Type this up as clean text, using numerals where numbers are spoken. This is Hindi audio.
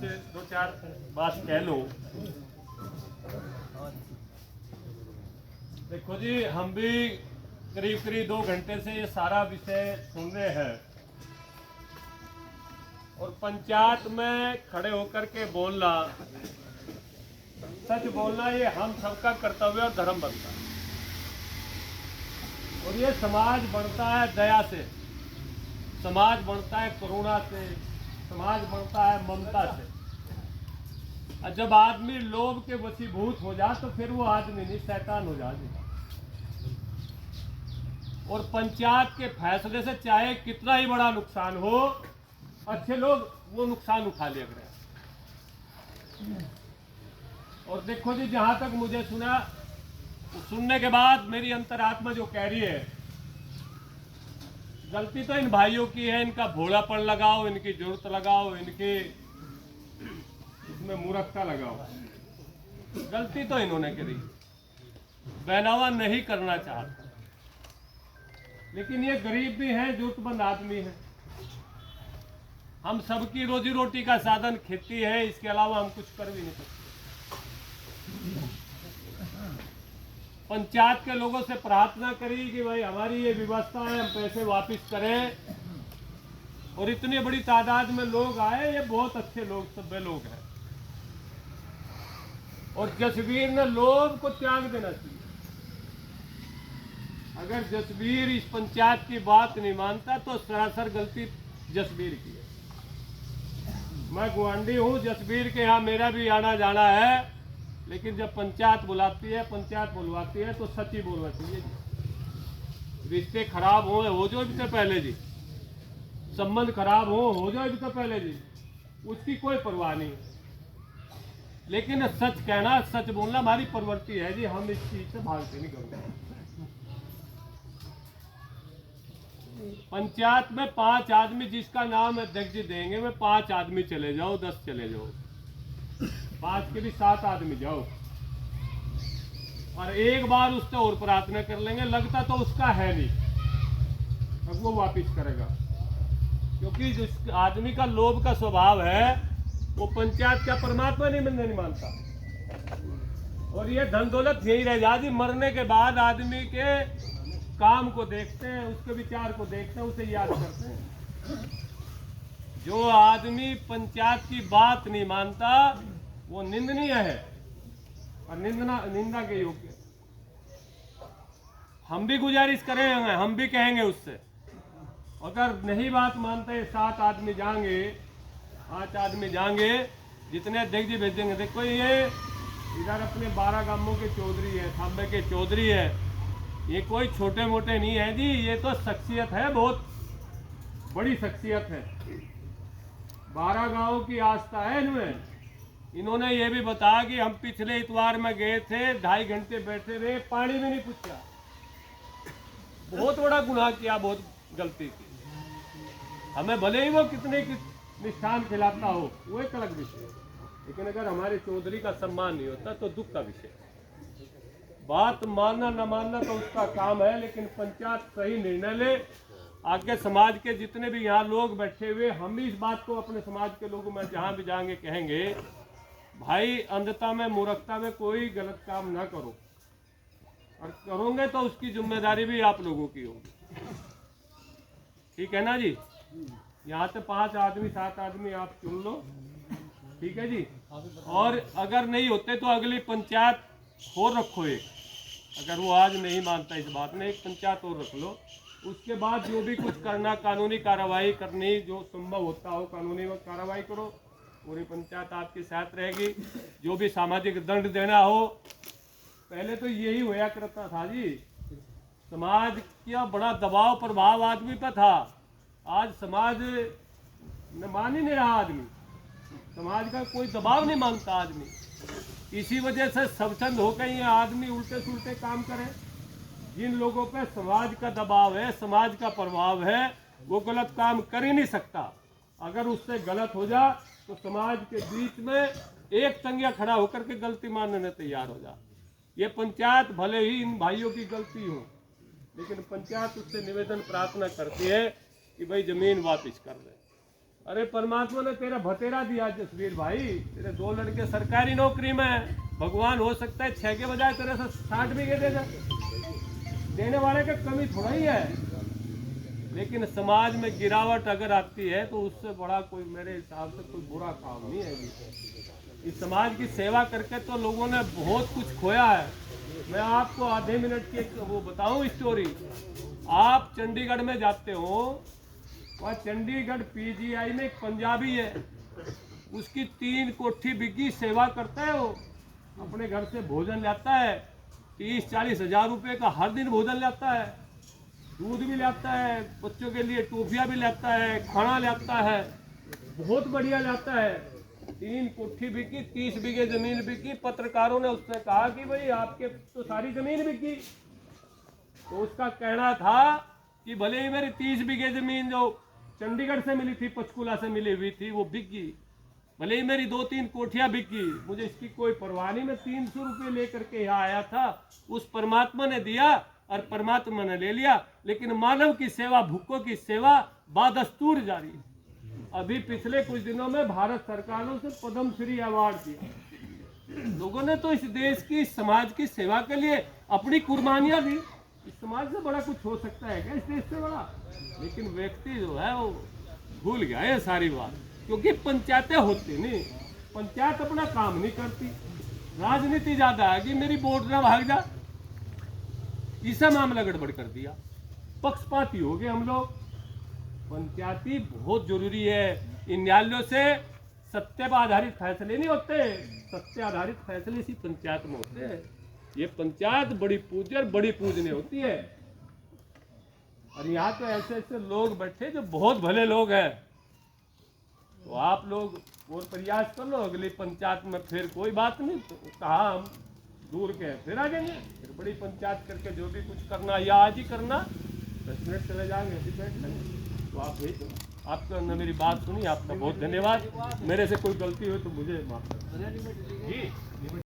आपसे दो चार बात कह लूं। देखो जी, हम भी करीब करीब 2 घंटे से ये सारा विषय सुन रहे हैं और पंचायत में खड़े होकर के बोलना, सच बोलना, ये हम सबका कर्तव्य और धर्म बनता है। और ये समाज बढ़ता है दया से, समाज बढ़ता है करुणा से, समाज बढ़ता है ममता से। और जब आदमी लोभ के वशीभूत हो जाए तो फिर वो आदमी नहीं, शैतान हो जाए। और पंचायत के फैसले से चाहे कितना ही बड़ा नुकसान हो, अच्छे लोग वो नुकसान उठा लिया करें। और देखो जी, जहां तक मुझे सुनने के बाद मेरी अंतरात्मा जो कह रही है, गलती तो इन भाइयों की है। इनका भोलापन लगाओ, इनकी जरूरत लगाओ, इनकी इसमें मूर्खता लगाओ। गलती तो इन्होंने करी, बैनावा नहीं करना चाहता। लेकिन ये गरीब भी है, जरूरतमंद आदमी है। हम सबकी रोजी रोटी का साधन खेती है, इसके अलावा हम कुछ कर भी नहीं सकते। पंचायत के लोगों से प्रार्थना करी कि भाई हमारी ये व्यवस्था है, हम पैसे वापस करें। और इतनी बड़ी तादाद में लोग आए, ये बहुत अच्छे लोग, सभ्य लोग हैं। और जसवीर ने लोभ को त्याग देना चाहिए। अगर जसवीर इस पंचायत की बात नहीं मानता तो सरासर गलती जसवीर की है। मैं गुआंडी हूँ, जसवीर के यहाँ मेरा भी आना जाना है। लेकिन जब पंचायत बुलाती है, पंचायत बुलवाती है तो सच ही बोलना चाहिए जी। रिश्ते खराब हो जाओ भी तो पहले जी, संबंध खराब हो जाओ भी तो पहले जी, उसकी कोई परवाह नहीं है। लेकिन सच कहना, सच बोलना हमारी प्रवृत्ति है जी, हम इस चीज से भागते नहीं करते। पंचायत में 5 आदमी जिसका नाम अध्यक्ष जी देंगे, में 5 आदमी चले जाओ, 10 चले जाओ, 5 के भी 7 आदमी जाओ और एक बार उससे और प्रार्थना कर लेंगे, लगता तो उसका है नहीं, अब वो वापिस करेगा। क्योंकि जिस आदमी का लोभ का स्वभाव है, वो पंचायत का परमात्मा नहीं मानता। और ये धन दौलत यही रह जाती, मरने के बाद आदमी के काम को देखते हैं, उसके विचार को देखते हैं, उसे याद करते हैं। जो आदमी पंचायत की बात नहीं मानता वो निंदनीय है और निंदा के योग्य। हम भी गुजारिश करेंगे, हम भी कहेंगे उससे, अगर नहीं बात मानते 7 आदमी जाएंगे, 5 आदमी जाएंगे, जितने अध्यक्ष जी भेजेंगे। देखो ये इधर अपने 12 गांवों के चौधरी है, थांबे के चौधरी है, ये कोई छोटे मोटे नहीं है जी, ये तो शख्सियत है, बहुत बड़ी शख्सियत है। 12 गांवों की आस्था है इनमें। इन्होंने ये भी बताया कि हम पिछले इतवार में गए थे, 2.5 घंटे बैठे रहे, पानी भी नहीं पूछा। बहुत बड़ा गुनाह किया, बहुत गलती की। हमें भले ही वो कितने निष्ठान खिलाता हो, वो एक अलग विषय, लेकिन अगर हमारे चौधरी का सम्मान नहीं होता तो दुख का विषय। बात मानना न मानना तो उसका काम है, लेकिन पंचायत सही निर्णय ले। आगे समाज के जितने भी यहाँ लोग बैठे हुए, हम भी इस बात को अपने समाज के लोगों में जहाँ भी जाएंगे कहेंगे, भाई अंधता में, मूर्खता में कोई गलत काम ना करो, और करोगे तो उसकी जिम्मेदारी भी आप लोगों की होगी। ठीक है ना जी? यहाँ से 5 आदमी 7 आदमी आप चुन लो, ठीक है जी। और अगर नहीं होते तो अगली पंचायत और रखो एक, अगर वो आज नहीं मानता इस बात में, एक पंचायत और रख लो। उसके बाद जो भी कुछ करना, कानूनी कार्रवाई करनी, जो संभव होता हो कानूनी कार्रवाई करो, पूरी पंचायत आपके साथ रहेगी। जो भी सामाजिक दंड देना हो, पहले तो यही होया करता था जी, समाज का बड़ा दबाव प्रभाव आदमी पर था। आज समाज न मान ही नहीं रहा आदमी, समाज का कोई दबाव नहीं मानता आदमी। इसी वजह से स्वच्छंद होकर ये आदमी उल्टे सुलटे काम करे। जिन लोगों पे समाज का दबाव है, समाज का प्रभाव है, वो गलत काम कर ही नहीं सकता। अगर उससे गलत हो जा तो समाज के बीच में एक तंगिया खड़ा होकर के गलती मानने तैयार हो जा। ये पंचायत भले ही इन भाइयों की गलती हो, लेकिन पंचायत उससे निवेदन प्रार्थना करती है कि भाई जमीन वापस कर दे। अरे परमात्मा ने तेरा भतेरा दिया जसवीर भाई, तेरे 2 लड़के सरकारी नौकरी में है। भगवान हो सकता है 6 के बजाय तेरे से 60 बीघे देगा, देने वाले का कमी थोड़ा ही है। लेकिन समाज में गिरावट अगर आती है तो उससे बड़ा कोई मेरे हिसाब से कोई बुरा काम नहीं है। इस समाज की सेवा करके तो लोगों ने बहुत कुछ खोया है। मैं आपको आधे मिनट की एक वो बताऊं स्टोरी। आप चंडीगढ़ में जाते हो, वहाँ चंडीगढ़ पीजीआई में एक पंजाबी है, उसकी 3 कोठी बिकी, सेवा करता है वो, अपने घर से भोजन लाता है, 30-40 हज़ार रुपये का हर दिन भोजन लाता है, दूध भी लाता है, बच्चों के लिए टोफिया भी लाता है, खाना लाता है, बहुत बढ़िया लाता है। 3 कोठी बिकी, 30 बीघे जमीन बिकी। पत्रकारों ने उससे कहा कि भाई आपके तो सारी जमीन बिकी, तो उसका कहना था कि भले ही मेरी 30 बीघे जमीन जो चंडीगढ़ से मिली थी, पंचकूला से मिली हुई थी, वो बिक गई, भले ही मेरी 2-3 कोठियां बिकी, मुझे इसकी कोई परवाह नहीं। मैं 300 रुपये लेकर के यहाँ आया था, उस परमात्मा ने दिया और परमात्मा ने ले लिया। लेकिन मानव की सेवा, भूखों की सेवा बादस्तूर जारी। अभी पिछले कुछ दिनों में भारत सरकार ने उसे पद्म श्री अवार्ड दिया। लोगों ने तो इस देश की, इस समाज की सेवा के लिए अपनी कुर्बानियां दी। इस समाज से बड़ा कुछ हो सकता है क्या, इस देश से बड़ा? लेकिन व्यक्ति जो है वो भूल गया है सारी बात, क्योंकि पंचायतें होती नहीं, पंचायत अपना काम नहीं करती, राजनीति ज्यादा है कि मेरी वोट ना भाग जा, इसे मामला गड़बड़ कर दिया, पक्षपाती हो गए हम लोग। पंचायती बहुत जरूरी है। इन न्यायालयों से सत्य पर आधारित फैसले नहीं होते, सत्य आधारित फैसले इसी पंचायत में होते हैं। ये पंचायत बड़ी पूज्य और बड़ी पूजनीय होती है। और यहाँ तो ऐसे ऐसे लोग बैठे जो बहुत भले लोग हैं। तो आप लोग और प्रयास कर लो, अगली पंचायत में फिर कोई बात नहीं, तो कहा हम दूर के फिर आ जाएंगे, फिर बड़ी पंचायत करके जो भी कुछ करना या आज ही करना, 10 मिनट चले जाएंगे, ऐसे बैठ लेंगे। तो आप भेज दो। आपने मेरी बात सुनी, आपका बहुत धन्यवाद। मेरे से कोई गलती हो तो मुझे माफ कर जी।